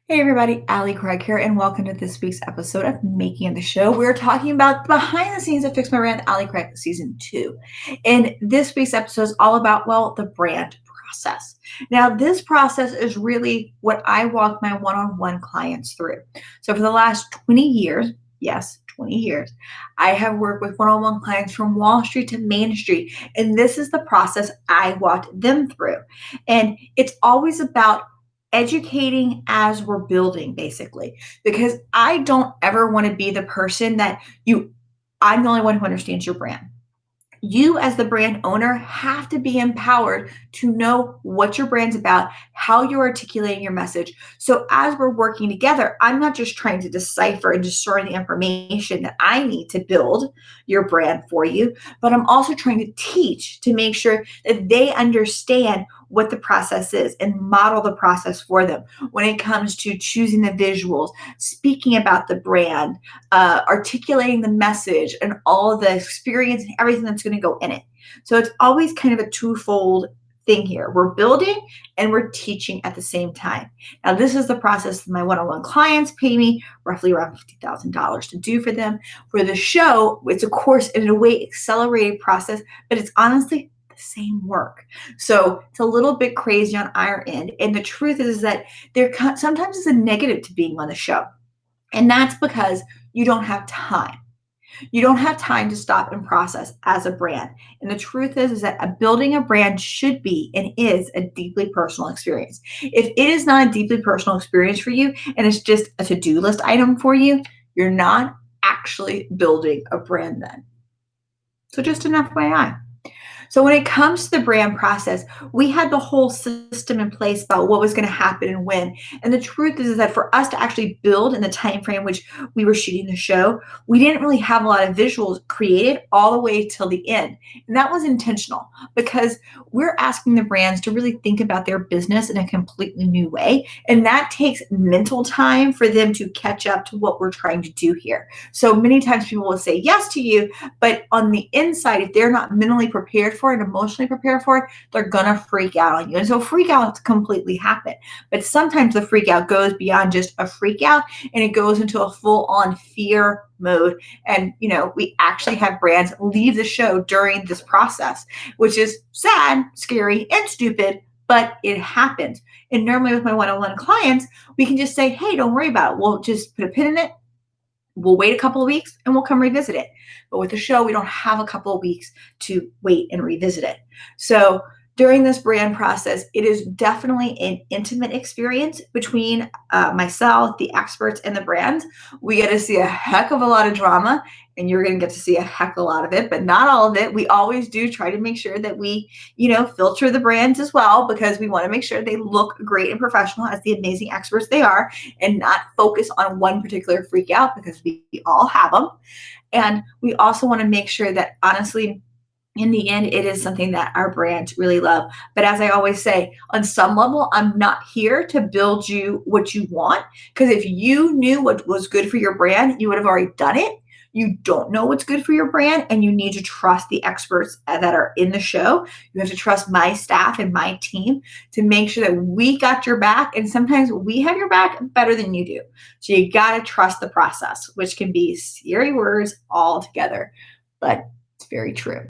Hey everybody, Allie Craig here, and welcome to this week's episode of Making of the Show. We're talking about behind the scenes of Fix My Brand, Allie Craig Season 2. And this week's episode is all about, the brand process. Now, this process is really what I walk my one-on-one clients through. So for the last 20 years, yes, 20 years, I have worked with one-on-one clients from Wall Street to Main Street, and this is the process I walked them through. And it's always about educating as we're building, basically, because I don't ever want to be the person that I'm the only one who understands your brand. You, as the brand owner, have to be empowered to know what your brand's about, how you're articulating your message. So, as we're working together, I'm not just trying to decipher and discern the information that I need to build your brand for you, but I'm also trying to teach to make sure that they understand what the process is and model the process for them when it comes to choosing the visuals, speaking about the brand, articulating the message, and all of the experience and everything that's going to go in it. So it's always kind of a twofold thing here. We're building and we're teaching at the same time. Now, this is the process that my one-on-one clients pay me roughly around $50,000 to do for them. For the show, it's, of course, in a way, accelerated process, but it's honestly the same work. So it's a little bit crazy on our end. And the truth is that sometimes is a negative to being on the show. And that's because you don't have time. You don't have time to stop and process as a brand. And the truth is that building a brand should be and is a deeply personal experience. If it is not a deeply personal experience for you and it's just a to-do list item for you, you're not actually building a brand then. So just an FYI. So when it comes to the brand process, we had the whole system in place about what was going to happen and when. And the truth is that for us to actually build in the time frame which we were shooting the show, we didn't really have a lot of visuals created all the way till the end. And that was intentional because we're asking the brands to really think about their business in a completely new way. And that takes mental time for them to catch up to what we're trying to do here. So many times people will say yes to you, but on the inside, if they're not mentally prepared for it, emotionally prepared for it, they're gonna freak out on you. And so freak outs completely happen. But sometimes the freak out goes beyond just a freak out and it goes into a full-on fear mode. And we actually have brands leave the show during this process, which is sad, scary, and stupid, but it happens. And normally with my one-on-one clients, we can just say, hey, don't worry about it. We'll just put a pin in it. We'll wait a couple of weeks and we'll come revisit it. But with the show, we don't have a couple of weeks to wait and revisit it. So during this brand process, it is definitely an intimate experience between myself, the experts, and the brands. We get to see a heck of a lot of drama, and you're going to get to see a heck of a lot of it, but not all of it. We always do try to make sure that we, filter the brands as well, because we want to make sure they look great and professional as the amazing experts they are, and not focus on one particular freak out, because we all have them. And we also want to make sure that, honestly, in the end, it is something that our brands really love. But as I always say, on some level, I'm not here to build you what you want, because if you knew what was good for your brand, you would have already done it. You don't know what's good for your brand, and you need to trust the experts that are in the show. You have to trust my staff and my team to make sure that we got your back, and sometimes we have your back better than you do. So you got to trust the process, which can be scary words altogether, but it's very true.